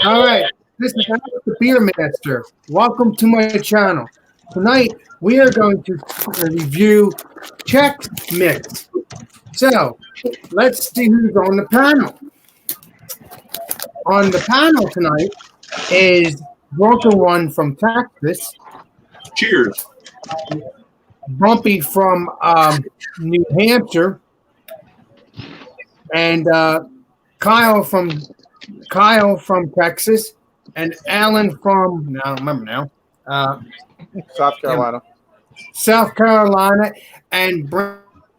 All right, this is Alex the Beer Master. Welcome to my channel. Tonight we are going to review Chex Mix. So let's see who's on the panel. On the panel tonight is Broken One from Texas. Cheers. Bumpy from New Hampshire, and Kyle from Texas, and Alan from I don't remember now. South Carolina. South Carolina, and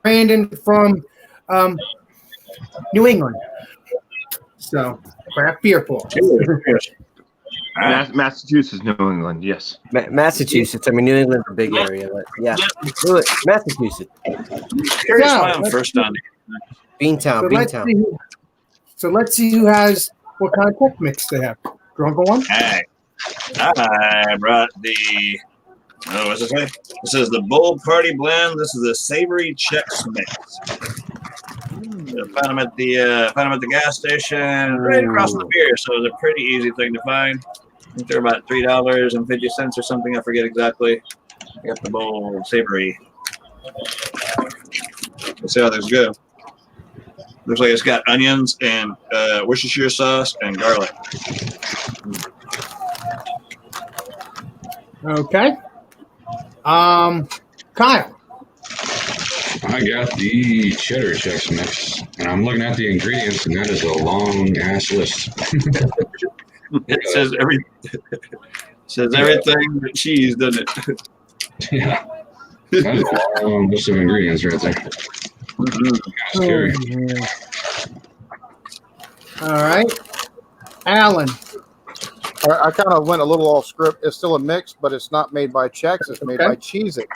Brandon from New England. So craft beer pool. Massachusetts, New England, yes. Massachusetts. I mean, New England's a big area, but yeah. Massachusetts. Curious why I'm first on Beantown. So let's see who has what kind of Chex Mix they have. Drunken One? Hey, I brought the, what's this say? This is the Bold Party Blend. This is the Savory Chex Mix. Found them at the gas station right across from the beer, so it was a pretty easy thing to find. I think they're about $3.50 or something. I forget exactly. I got the Bold Savory. Let's see how this go. Looks like it's got onions and Worcestershire sauce and garlic. Okay. Kyle. I got the cheddar Chex Mix, and I'm looking at the ingredients, and that is a long ass list. It says everything but cheese, doesn't it? Yeah, that's a long list of ingredients right there. Scary. All right. Alan. I kind of went a little off script. It's still a mix, but it's not made by Chex. It's made by Cheez-It.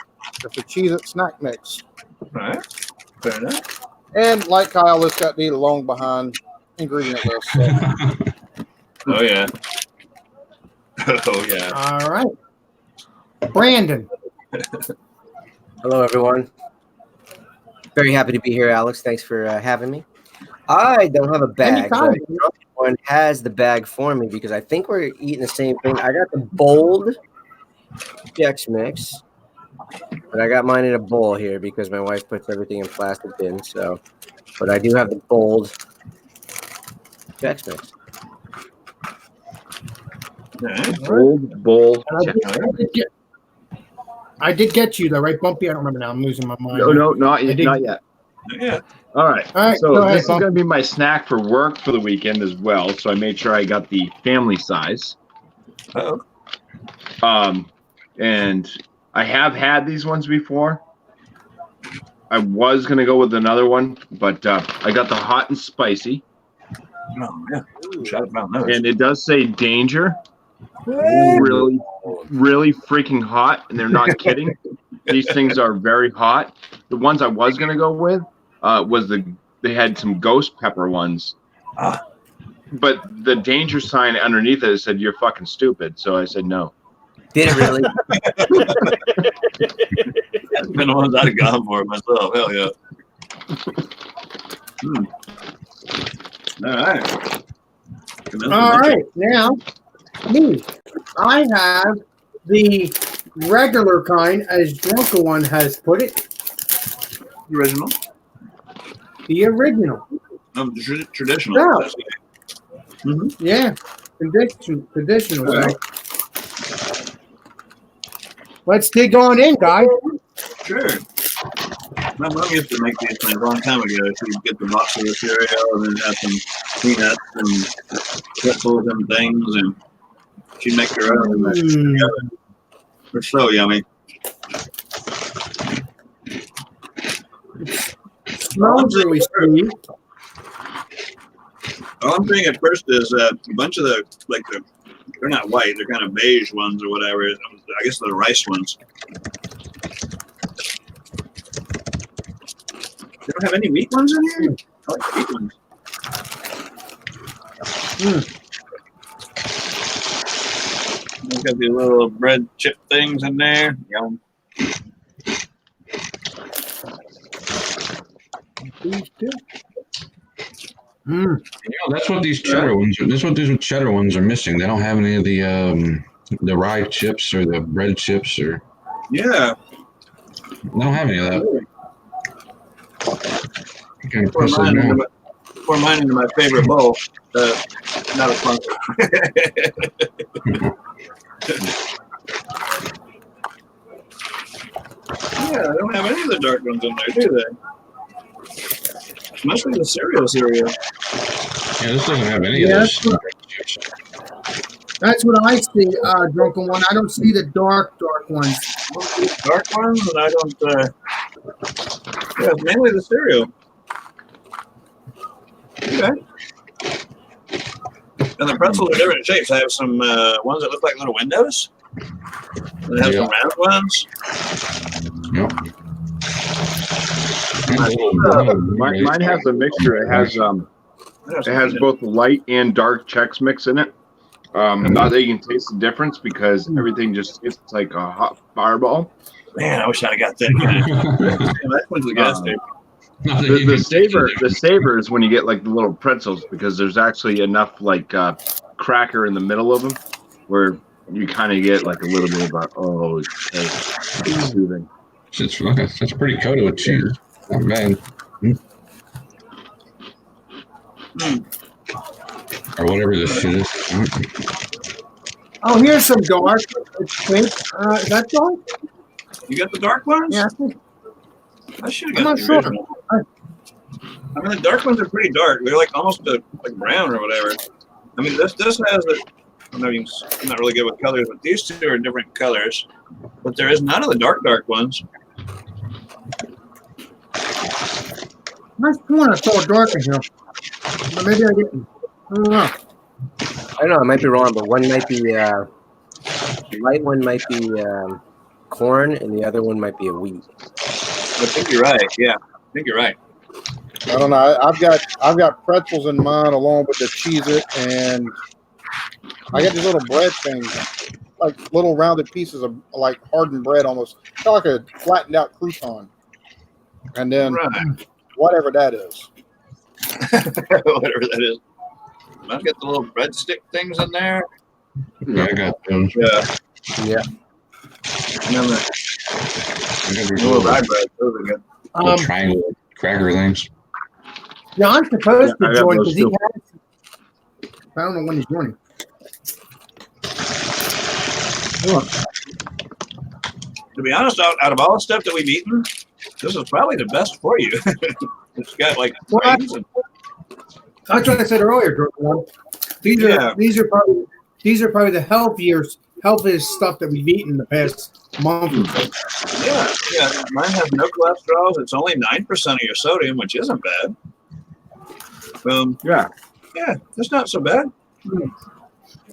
It's a Cheez-It snack mix. All right. Fair enough. And like Kyle, it's got the long behind ingredient list. So. Oh, yeah. Oh, yeah. All right. Brandon. Hello, everyone. Very happy to be here, Alex. Thanks for having me. I don't have a bag, but one has the bag for me because I think we're eating the same thing. I got the Bold Chex Mix, but I got mine in a bowl here because my wife puts everything in plastic bins. So, but I do have the Bold Chex Mix. Bold. I did get you though, right, Bumpy? I don't remember now. I'm losing my mind. No, not yet. Yeah. All right. Go ahead, this is going to be my snack for work for the weekend as well. So I made sure I got the family size. Uh-oh. And I have had these ones before. I was going to go with another one, but I got the hot and spicy. Oh, yeah. Shout about those. And it does say danger. Really, really freaking hot, and they're not kidding. These things are very hot. The ones I was gonna go with they had some ghost pepper ones, but the danger sign underneath it said "You're fucking stupid." So I said no. Did it really? That's been the ones I've gone for myself. Hell yeah. All right. All right, now me. I have the regular kind, as Drunken One has put it. The original. The original. Traditional. Yeah. Yeah. Traditional. Right. Let's dig on in, guys. Sure. My mom used to make these things a long time ago. She'd get the box of the cereal and then have some peanuts and pretzels and things, and she'd make her own. They're so yummy. Smells really sweet. All I'm thinking at first is a bunch of they're not white, they're kind of beige ones or whatever. I guess they're the rice ones. They don't have any wheat ones in here? I like the wheat ones. They've got these little bread chip things in there. Yum. These two. That's what these cheddar ones are. That's what these cheddar ones are missing. They don't have any of the rye chips or the bread chips or. Yeah. They don't have any of that. Kind of Pour pisses me off. mine into my favorite bowl. Not a sponsor. Yeah, I don't have any of the dark ones in there, do they? Must be the cereal. Yeah, this doesn't have any of those chips. That's what I see, Drunken One. I don't see the dark ones. Dark ones, and I don't. Yeah, it's mainly the cereal. Okay. And the pretzels are different shapes. I have some ones that look like little windows. And I have some round ones. Yep. Mine has a mixture. It has both light and dark Chex Mix in it. Not that you can taste the difference because everything just it's like a hot fireball. Man, I wish I'd have got that. That went to the gas station. The savor is when you get like the little pretzels because there's actually enough like cracker in the middle of them where you kind of get like a little bit of it's soothing. That's pretty coated with cheese. Not bad. Or whatever this shit is. Oh, here's some dark. Is that dark? You got the dark ones? Yeah. I should I'm have got not the sure. original. I mean, the dark ones are pretty dark. They're like almost like brown or whatever. I mean, this has the. I'm not really good with colors, but these two are different colors. But there is none of the dark ones. I sworn I saw dark in here, but maybe I didn't. I don't know. I don't know. I might be wrong, but one might be the light one might be corn, and the other one might be a wheat. I think you're right. Yeah, I think you're right. I don't know. I've got pretzels in mine along with the Cheez-It, and I got these little bread things, like little rounded pieces of like hardened bread, almost kind of like a flattened out crouton, and then whatever that is. Whatever that is. I've got the little breadstick things in there. Yeah, I got those. Yeah. And then the little rye bread. Those are good. Little triangle cracker things. John's supposed to join those because he too. has. I don't know when he's joining. To be honest, out of all the stuff that we've eaten, this is probably the best for you. It's got like grains and That's what I said earlier, Drunken One. These are probably the healthiest stuff that we've eaten in the past month or so. Yeah. Mine has no cholesterol. It's only 9% of your sodium, which isn't bad. Yeah, it's not so bad.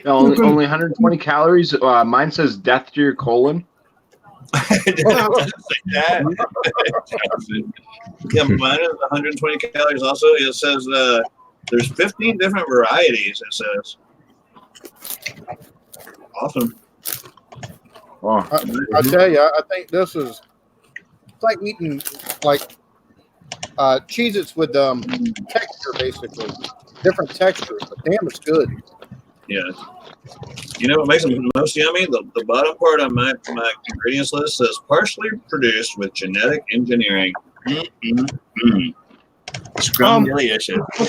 Only 120 calories. Mine says death to your colon. It doesn't say that. Yeah, mine is 120 calories. Also, it says there's 15 different varieties. It says. Awesome. Oh. I tell you, I think this is it's like eating like Cheez-Its with texture, basically different textures. But damn, it's good. Yeah. You know what makes them most yummy? The bottom part on my ingredients list says partially produced with genetic engineering. Scrum-delicious. I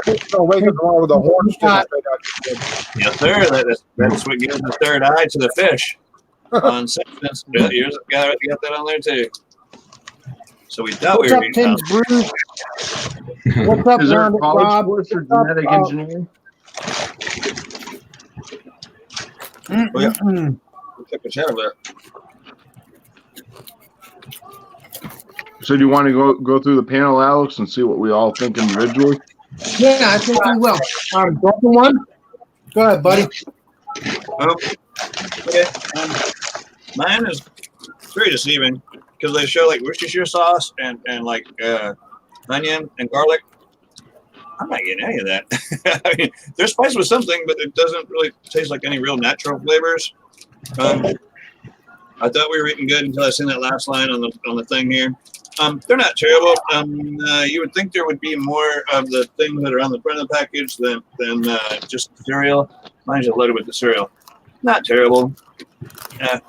think you're gonna wake up tomorrow with a horn stick. Yes, sir. That's what gives the third eye to the fish. On substance, yours got that on there too. So we thought What's we up, were Tim's Brews? What's up, Is there a Rounded college Rob? course for What's up, genetic engineering? Check the chat over So do you want to go through the panel, Alex, and see what we all think individually? Yeah, I think we will. Drunken One? Go ahead, buddy. Okay. Mine is very deceiving because they show like Worcestershire sauce and like onion and garlic. I'm not getting any of that. I mean, they're spiced with something, but it doesn't really taste like any real natural flavors. I thought we were eating good until I seen that last line on the thing here. They're not terrible. You would think there would be more of the things that are on the front of the package than just cereal. Mine's just loaded with the cereal. Not terrible. I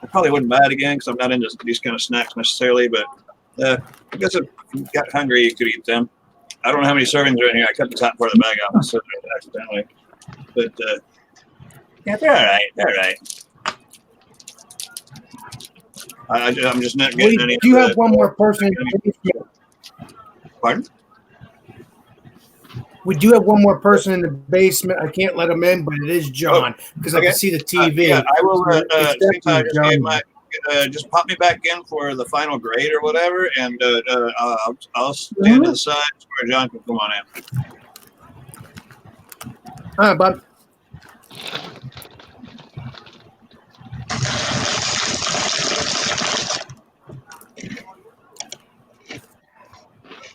probably wouldn't buy it again because I'm not into these kind of snacks necessarily, but I guess if you got hungry, you could eat them. I don't know how many servings are in here. I cut the top part of the bag out accidentally. But yeah, they're all right. They're all right. I'm just not getting any. Do you have one more person? Pardon? We do have one more person in the basement. I can't let him in, but it is John because I can see the TV. Yeah, I will. It's Since I definitely just gave John. my, just pop me back in for the final grade or whatever, and I'll stand to the side where John can come on in. All right, bud.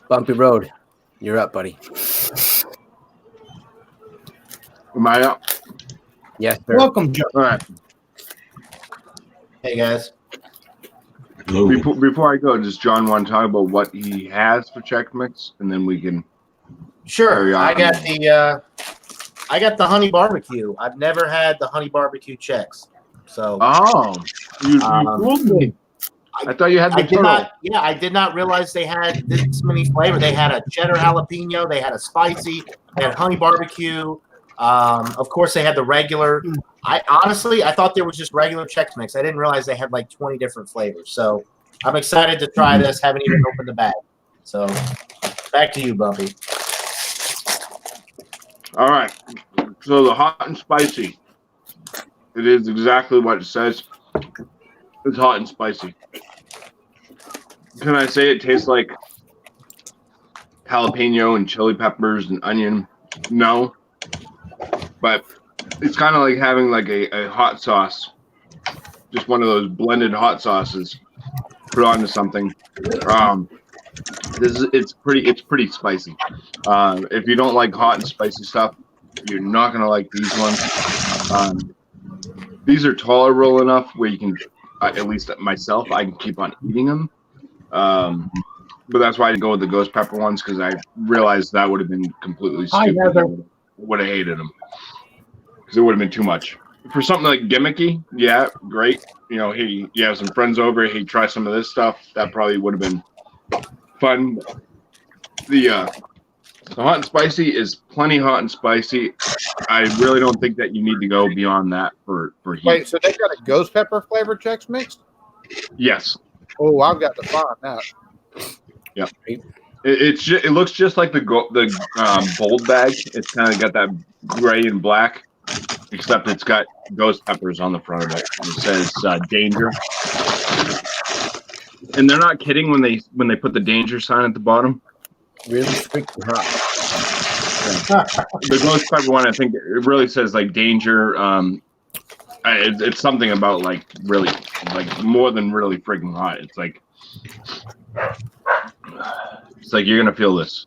Bumpy Road, you're up, buddy. Am I up? Yes, sir. Welcome, John. All right. Hey guys. Hello. Before I go, does John want to talk about what he has for Chex Mix, and then we can. Sure. I I got the honey barbecue. I've never had the honey barbecue Chex. So Oh, you fooled me. I thought you had the I did turtle. not. Yeah, I did not realize they had this many flavors. They had a cheddar jalapeno. They had a spicy. They had honey barbecue. Of course, they had the regular. I thought there was just regular Chex Mix. I didn't realize they had like 20 different flavors. So I'm excited to try this. Haven't even opened the bag. So back to you, Bumpy. All right. So the hot and spicy. It is exactly what it says. It's hot and spicy. Can I say it tastes like jalapeno and chili peppers and onion? No. But it's kind of like having like a hot sauce. Just one of those blended hot sauces put onto something. It's pretty spicy. If you don't like hot and spicy stuff, you're not gonna like these ones. These are tolerable enough where you can, at least myself, I can keep on eating them. But that's why I go with the ghost pepper ones because I realized that would have been completely stupid. Would have hated them because it would have been too much. For something like gimmicky, yeah, great. You know, hey, you have some friends over, hey, try some of this stuff. That probably would have been fun. The hot and spicy is plenty hot and spicy. I really don't think that you need to go beyond that for heat. Wait, so they got a ghost pepper flavored Chex Mix? Yes. Oh, I've got to find that. Yep. It looks just like the bold bag. It's kind of got that gray and black, except it's got ghost peppers on the front of it. It says danger. And they're not kidding when they put the danger sign at the bottom. Really freaking hot. The ghost pepper one, I think it really says like danger. It's something about like really, like more than really freaking hot. It's like you're gonna feel this.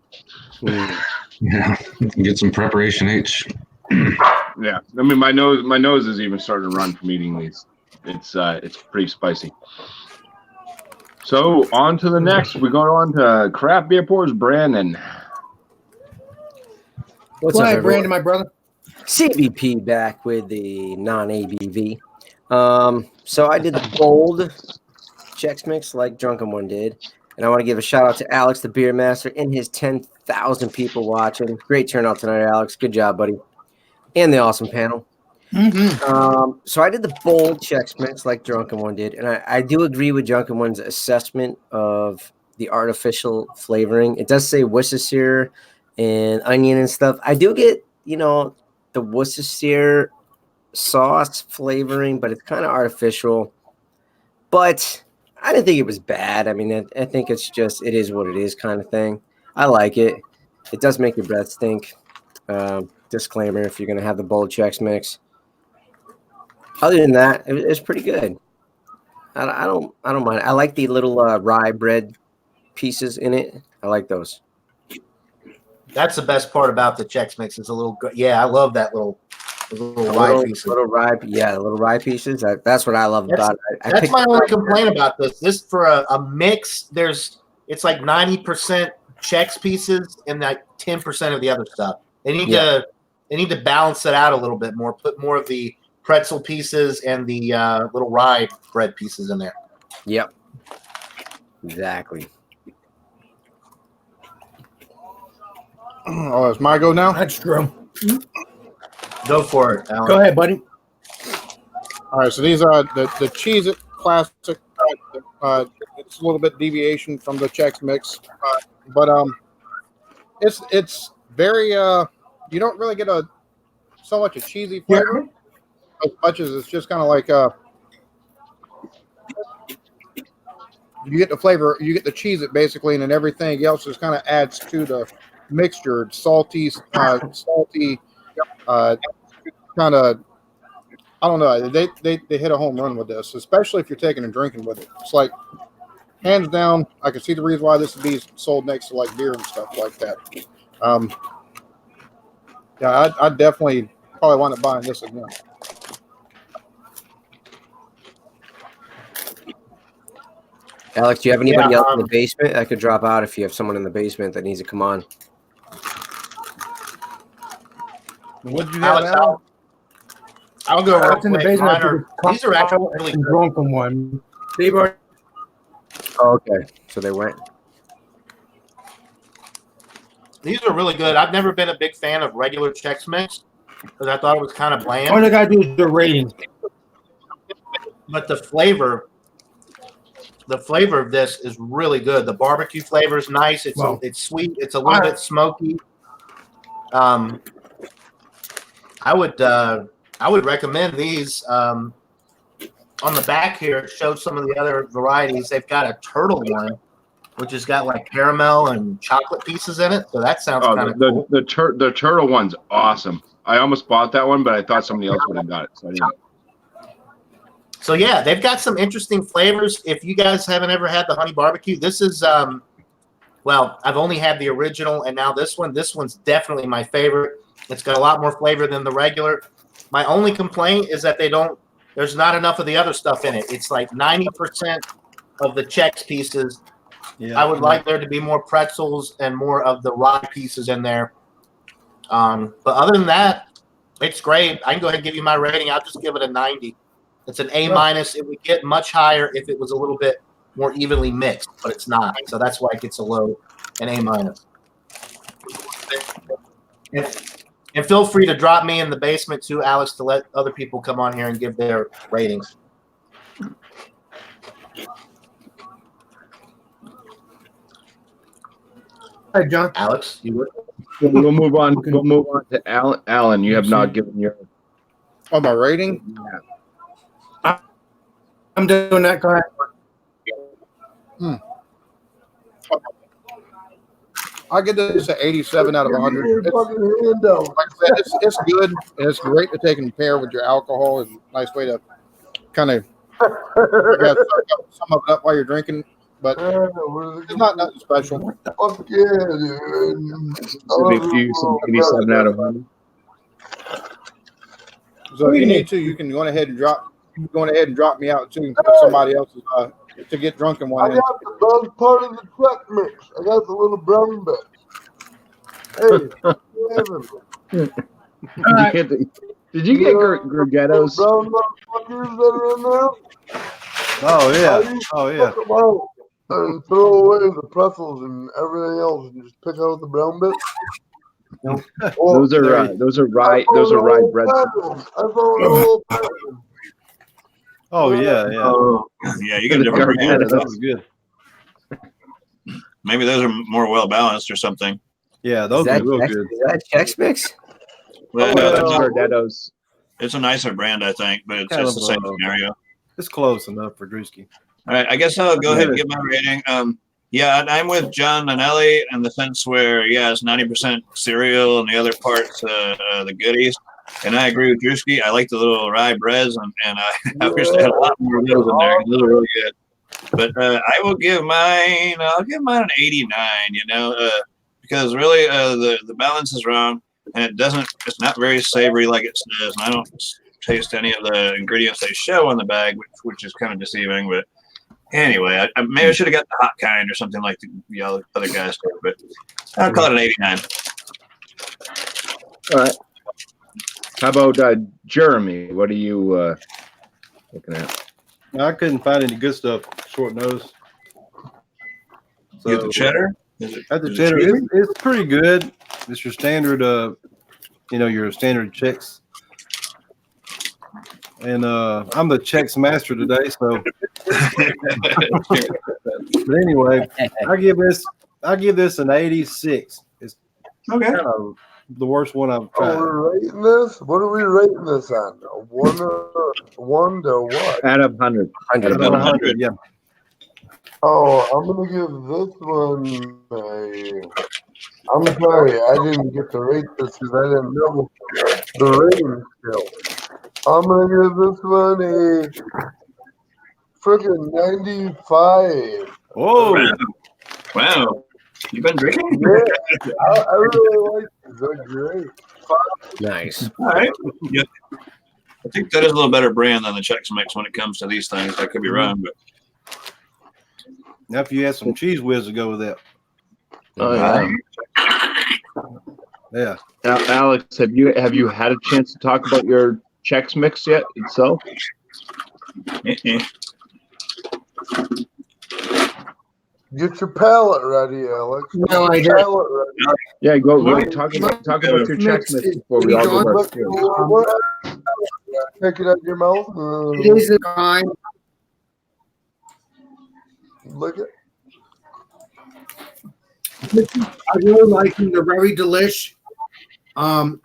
Yeah, get some preparation H. Yeah, I mean my nose is even starting to run from eating these. It's pretty spicy. So on to the next. We go on to Craft Beer Pours, Brandon. What's Go up, ahead, everyone? Brandon, my brother. CVP back with the non-ABV. So I did the bold Chex Mix like Drunken One did. And I want to give a shout out to Alex, the beer master, and his 10,000 people watching. Great turnout tonight, Alex. Good job, buddy. And the awesome panel. Mm-hmm. So I did the bold Chex Mix like Drunken One did. And I do agree with Drunken One's assessment of the artificial flavoring. It does say Worcestershire and onion and stuff. I do get, the Worcestershire sauce flavoring, but it's kind of artificial. But I didn't think it was bad. I mean, I think it's just, it is what it is kind of thing. I like it. It does make your breath stink. Disclaimer, if you're going to have the bold Chex Mix. Other than that, it's pretty good. I don't mind. I like the little rye bread pieces in it. I like those. That's the best part about the Chex Mix. It's a little. Yeah, I love that little The little rye pieces. Little rye, yeah, the little rye pieces. That's what I love about it. That's my only complaint about this. This for a mix, it's like 90% Chex pieces and like 10% of the other stuff. They need to balance it out a little bit more. Put more of the pretzel pieces and the little rye bread pieces in there. Yep. Exactly. Oh, it's my go now? That's true. Go for it, Alan. Go ahead, buddy. All right, so these are the Cheez-It classic. It's a little bit deviation from the Chex Mix, but it's very you don't really get so much a cheesy flavor as much as it's just kind of like you get the flavor, you get the Cheez-It basically, and then everything else just kind of adds to the mixture. It's salty, kind of. I don't know. They hit a home run with this, especially if you're taking and drinking with it. It's like hands down. I can see the reason why this would be sold next to like beer and stuff like that. Yeah, I definitely probably wind up buying this again. Alex, do you have anybody else in the basement? I could drop out if you have someone in the basement that needs to come on. What did you have, Alex? I'll go real in the quick. basement. These are actually really good. Drunken one. They've already. Oh, okay. So they went. These are really good. I've never been a big fan of regular Chex Mix because I thought it was kind of bland. All they gotta do is the ratings. But the flavor of this is really good. The barbecue flavor is nice. It's sweet. It's a little bit smoky. I would recommend these. On the back here, it shows some of the other varieties. They've got a turtle one, which has got like caramel and chocolate pieces in it. So that sounds kind of cool. The turtle one's awesome. I almost bought that one, but I thought somebody else would have got it. So I didn't. So yeah, they've got some interesting flavors. If you guys haven't ever had the honey barbecue, this is well, I've only had the original and now this one. This one's definitely my favorite. It's got a lot more flavor than the regular. My only complaint is that there's not enough of the other stuff in it. It's like 90% of the Chex pieces. Yeah, I would like there to be more pretzels and more of the rye pieces in there. But other than that, it's great. I can go ahead and give you my rating. I'll just give it a 90. It's an A-. It would get much higher if it was a little bit more evenly mixed, but it's not. So that's why it gets a low, an A-. And feel free to drop me in the basement too, Alex, to let other people come on here and give their ratings. Hi, John. Alex, you would? We'll move on. We'll move on to Alan. Alan, you have not given your. Oh, my rating? Yeah. I'm doing that. Go ahead. I get this at 87 out of 100. Like I said, it's good, and it's great to take and pair with your alcohol. It's a nice way to kind of sum it up while you're drinking, but it's not nothing special. Fuck yeah, dude. So if you some 87 out of 100. So if you need to, you can go ahead and drop me out too. If somebody else is to get drunk in one. I got the best part of the Chex Mix. I got the little brown bit. Hey, did you get Grugettos? brown motherfuckers that are in there? Oh yeah. Pick them out and throw away the pretzels and everything else and just pick out the brown bit. Those are rye bread. Oh yeah. Yeah, you get a different Yeah, That was good. Maybe those are more well balanced or something. Yeah, those are real good. Is that Chex Mix? Well, That's Grugettos. it's a nicer brand, I think, but it's Kind just of the same a- scenario. It's close enough for Drewski. All right, I guess I'll go ahead and give my rating. Yeah, I'm with John and Ellie in the sense where, yeah, it's 90% cereal and the other part's the goodies. And I agree with Drewski. I like the little rye breads, and I wish they had a lot more of those in there. Those are really good. But I will give mine. I'll give mine an 89. Because really the balance is wrong. and it doesn't. It's not very savory like it says, and I don't taste any of the ingredients they show on the bag, which is kind of deceiving. But anyway, maybe I should have got the hot kind or something like the other guys did. But I'll call it an 89. All right. How about Jeremy? What are you looking at? I couldn't find any good stuff. Short nose. So, you get the cheddar? At the cheddar, it's pretty good. It's your standard, your standard Chex. And I'm the Chex master today, so. But anyway, I give this an 86. It's okay. Kind of the worst one I've tried. We're rating this. What are we rating this on? One to what? Out of 100. Out of 100. Yeah. Oh, I'm gonna give this one a. I'm sorry, I didn't get to rate this because I didn't know the rating still. I'm gonna give this one a freaking 95. Whoa! Wow. You've been drinking? Yeah, I really like this. They're great. Nice. All right. Yeah. I think that is a little better brand than the Chex Mix when it comes to these things. I could be wrong, but Now, if you had some cheese whiz to go with that. Oh yeah. Yeah. Now, Alex, have you had a chance to talk about your Chex Mix yet itself? Get your palate ready, Alex. No, I Get your didn't. palate ready. Yeah, go talk about your Chex Mix before we all go back to Take it out of your mouth. It is a kind. Lick it. I really like them. They're very delish. But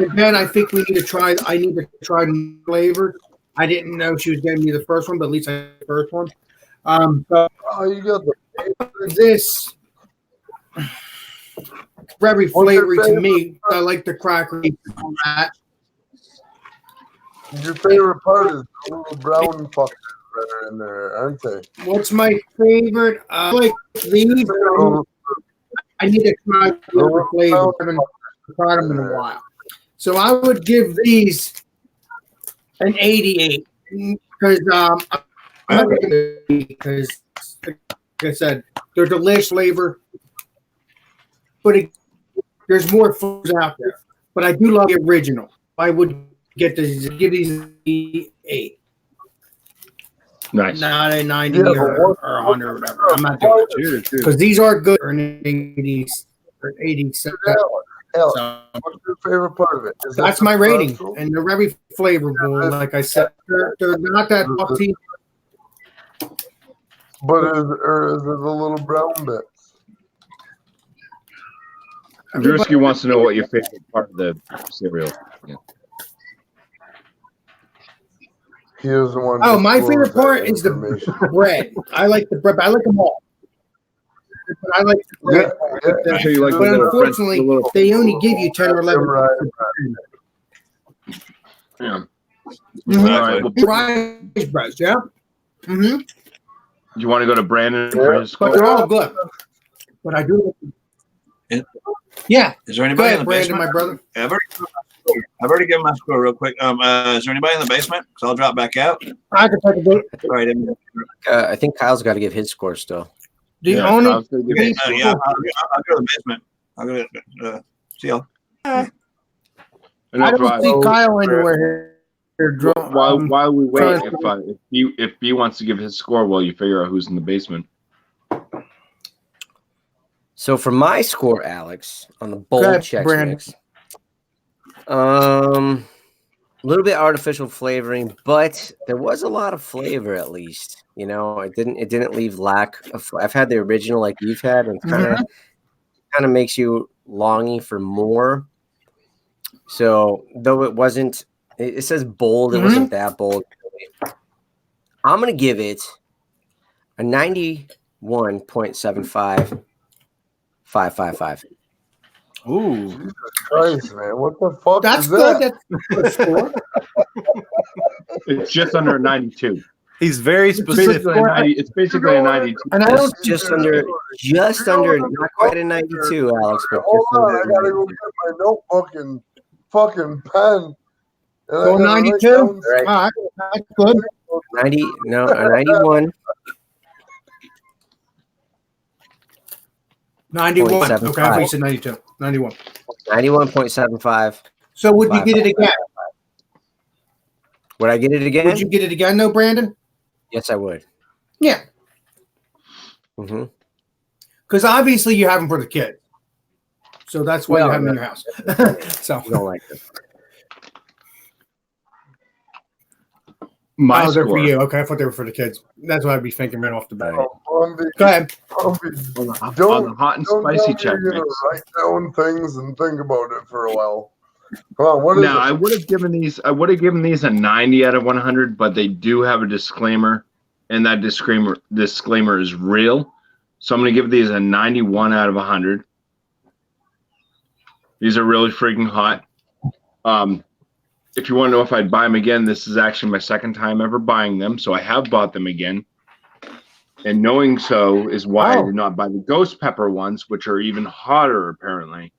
again, I think we need to try. I need to try flavors. I didn't know she was giving me the first one, but at least I had the first one. But You got the. this very flavory to me. I like the cracker on that. Your favorite part is the little brown fuckers that are in there, aren't they? What's my favorite? I like these. I need to try the other flavors. I haven't tried them in a while. So I would give these an 88 because like I said, they're delicious flavor, but there's more foods out there. But I do love the original. I would give these an 8. Nice. Not a 90 or 100 or whatever. I'm not doing it because these are good for an 80 or 87. Alex, So, what's your favorite part of it? Is it that's the my rating, pretzel? and they're very flavorful. Like I said, they're not that salty. But is it the little brown bits? Drewski wants to know what your favorite part of the cereal. Yeah. He is the one. Oh, my disclosed favorite that part is the information. bread. I like the bread. I like them all. But I like the bread. Yeah. So you like But the little French, unfortunately, the little, they only give you 10 or 11. yeah. Mhm. All right. Well, Rice breads, yeah. Mm-hmm. do you want to go to Brandon Yeah. for his But score? they're all good. But I do. Yeah. is there Go anybody in ahead, the Brandon, basement? my brother. I've already given my score real quick. Is there anybody in the basement? Because I'll drop back out. I can take a vote. All right. I think Kyle's got to give his score still. The Yeah, only Kyle's gonna give Okay, his score. yeah, I'll go to the basement. I'll go to see y'all. And I that's don't why- see Kyle anywhere here. while we wait, trying if B wants to give his score while you figure out who's in the basement. So for my score, Alex, on the bold Go ahead, Chex Brandon. Mix, a little bit artificial flavoring, but there was a lot of flavor at least. You know, it didn't leave lack of. I've had the original like you've had, and kind of makes you longing for more. So though it wasn't, it says bold. It wasn't that bold. I'm gonna give it a 91.75. 555. Ooh. Jesus Christ, man. What the fuck That's is good. that? That's a good score. It's just under 92. He's very It's specific. basically a 92. And I don't Just under, not quite a 92, Alex, but Hold just on, under. I gotta go get my notebook and fucking pen. And I go gotta write 92. down- All right. All right, that's good. 90, no, a 91. 91. Okay, I 0.75. thought you said 92. 91. 91.75. So would you get it again? Would I get it again? Would you get it again, though, Brandon? Yes, I would. Yeah, Mm-hmm. because obviously you have them for the kid. So that's why you Well, have them in your house. So You don't like it. My they're for score you. Okay, I thought they were for the kids. That's what I'd be thinking right off the bat. Bumby, Go ahead. Bumby, on the Don't- hot and don't spicy tell check me you're mix. gonna write down things and think about it for a while. Come on, what is Now, it? I would have given these a 90 out of 100, but they do have a disclaimer, and that disclaimer is real. So I'm going to give these a 91 out of 100. These are really freaking hot. If you want to know if I'd buy them again, this is actually my second time ever buying them, so I have bought them again. And knowing so is why I did not buy the ghost pepper ones, which are even hotter apparently.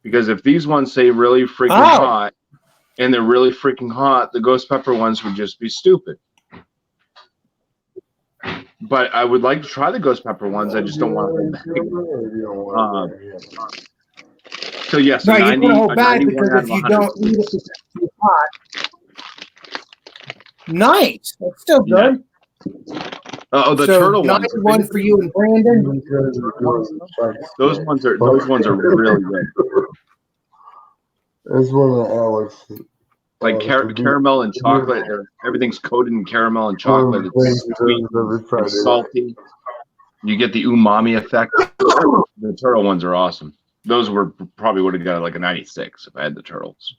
Because if these ones say really freaking hot, and they're really freaking hot, the ghost pepper ones would just be stupid. But I would like to try the ghost pepper ones. I just don't want to. So yes, No, a you 90, put a whole a bag 91 because out if of you 100. don't eat it, it's too hot. Nice. That's still good. Oh, the so turtle ones. 91 for you and Brandon. Those ones are really good. It's one of Alex. Like caramel and chocolate. Everything's coated in caramel and chocolate. It's sweet and salty. You get the umami effect. The turtle ones are awesome. Those were probably would have got like a 96 if I had the turtles.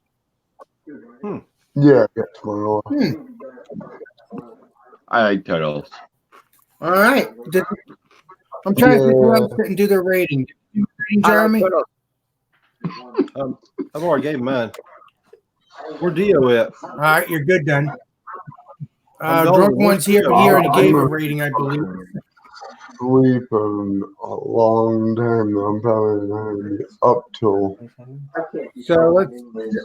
Yeah, that's one. I like turtles. All right. I'm trying to think who else didn't do their rating. Did you rating, Jeremy? I've already gave mine. Where Dio at? All right, you're good then. I'm going Drunk with one's here, Dio. but he already gave a rating, I believe. Sleep in a long time. I'm probably gonna be up till. So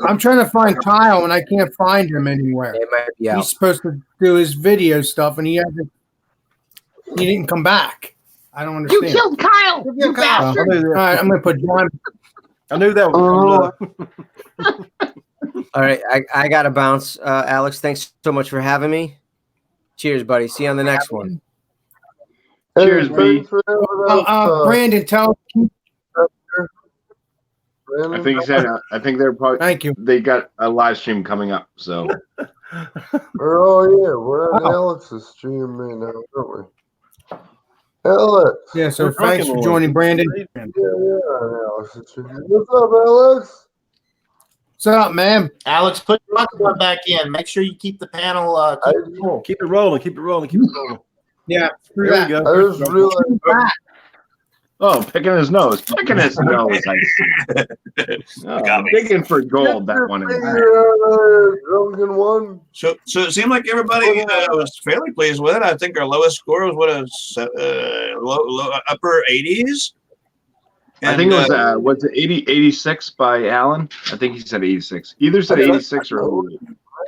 I'm trying to find Kyle, and I can't find him anywhere. It might be out. He's supposed to do his video stuff, and he hasn't. He didn't come back. I don't understand. You killed Kyle. You bastard. All right, I'm gonna put John. I knew that was coming up. All right, I got to bounce. Alex, thanks so much for having me. Cheers, buddy. See you on the next one. Cheers, B. Brandon, tell. I think he said. I think they're probably. Thank you. They got a live stream coming up, so. Oh yeah, we're on Alex's stream right now, aren't we? Alex. Yeah. So thanks for joining, Brandon. Yeah, Alex's stream. What's up, Alex? What's up, man? Alex, put your microphone back in. Make sure you keep the panel. Keep it rolling. Keep it rolling. Keep it rolling. Yeah. There we go. I just realized. Oh, picking his nose. Picking his nose, I see. Oh, digging for gold, that one is. Drunken one. So it seemed like everybody was fairly pleased with it. I think our lowest score was upper 80s. I think it was 86 by Alan? I think he said 86. Either said 86 or 88.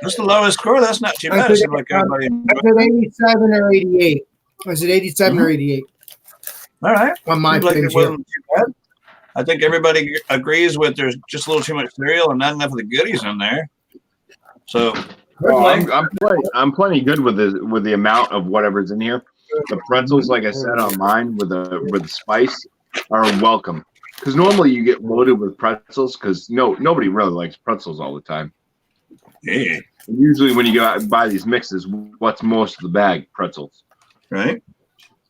That's the lowest score. That's not too bad. It seemed like everybody I said 87 or 88. I said 87 or 88. All right. On my Seems like it page here. wasn't too bad. I think everybody agrees with there's just a little too much cereal and not enough of the goodies in there. So I'm plenty good with the amount of whatever's in here. The pretzels, like I said on mine, with the spice, are welcome. Because normally you get loaded with pretzels because nobody really likes pretzels all the time. Yeah. Usually when you go out and buy these mixes, what's most of the bag? Pretzels. Right.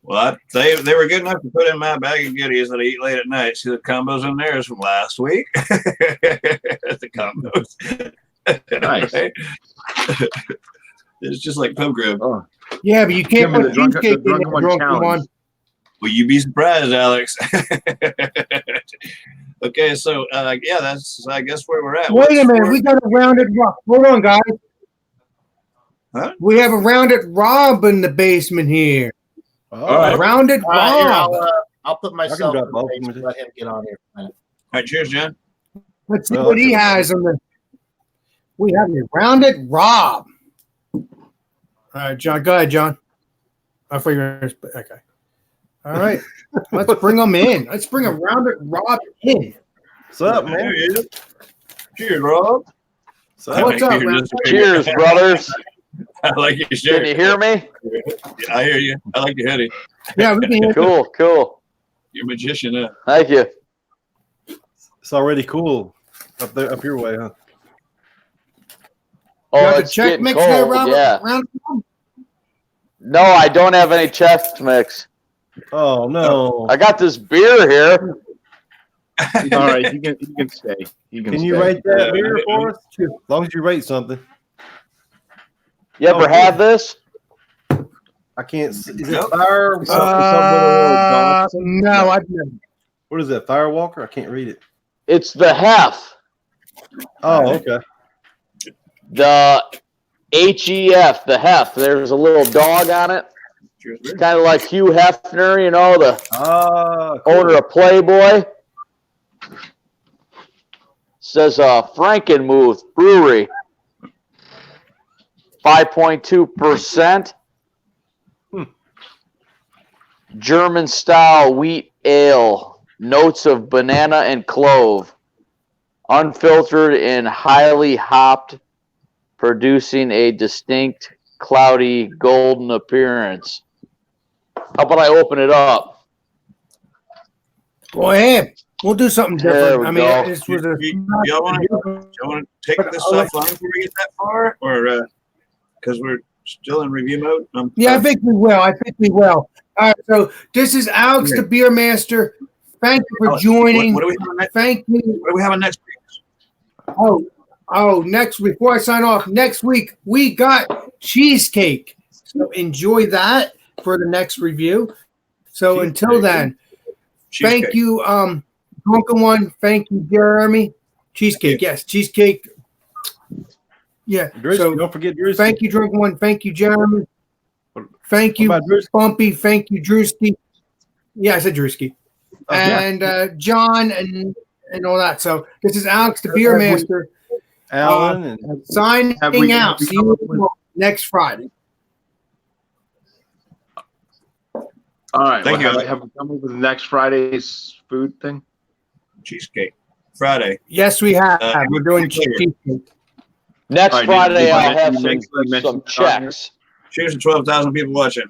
Well, they were good enough to put in my bag of goodies that I eat late at night. See the combos in there is from last week. The combos. Nice. It's just like pub grub. Oh. Yeah, but you can't put cheesecake in drunken there, one drunken challenge. one. Will you be surprised, Alex? Okay, so yeah, that's I guess where we're at. Wait a minute, we got to round it up. Hold on, guys. Huh? We have a Rounded Rob in the basement here. All right. Rounded All right, here, Rob. I'll put myself drop in both the of them. basement, let him get on here for a minute. All right, cheers, John. Let's see Well, what he that's has on the. We have a Rounded Rob. All right, John. Go ahead, John. I figure. Okay. All right. Let's bring him in. Let's bring a Rounded Rob in. What's up, There man? he is. Cheers, Rob. What's up? What's up, You're man? just a- Cheers, brothers. I like your shirt. Can you hear me? I hear you. I like your hoodie. Yeah, we can hear you. Cool, cool. You're a magician, huh? Thank you. It's already cool up there, up your way, huh? You Oh, got the it's check getting mix there, cold. Robert? Yeah. Rounded Rob? No, I don't have any chest mix. Oh no! I got this beer here. All right, you can stay. You can Can stay. you rate that beer for us? As long as you rate something. You ever had this? I can't. Is it Nope. Fire? No, I've never. What is that? Firewalker? I can't read it. It's the Hef. Oh, okay. The HEF, the Hef. There's a little dog on it. Cheers, It's kind of like Hugh Hefner, you know, the Cool. owner of Playboy. Says Frankenmuth Brewery. 5.2%. German style wheat ale. Notes of banana and clove. Unfiltered and highly hopped, producing a distinct cloudy golden appearance. How about I open it up? Go ahead. We'll do something There different. we I mean, go. this was a. Y'all want to take this offline before we get that far, or because we're still in review mode? Yeah, I think we will. All right, so this is Alex, the Beer Master. Thank you for joining. What do we have next? Thank you. What do we have next week? Next, before I sign off, next week we got cheesecake. So enjoy that for the next review. So until then, thank you, Drunken One. Thank you, Jeremy. Cheesecake, yes, cheesecake. Yeah. Drewski, So don't forget Drewski. thank you, Drunken One. Thank you, Jeremy. Thank you, What about Drewski? Bumpy. Thank you, Drewski. Yeah, I said Drewski. And John and all that. So this is Alex, the Beer Master, Alan and signing Have we out. See you next Friday. All right. Thank you. Have we come up with the next Friday's food thing? Cheesecake Friday. Yes, we have. We're doing cheers. cheesecake. Next All right, Friday, you I'll have mentioned some that on here? checks. Cheers to 12,000 people watching.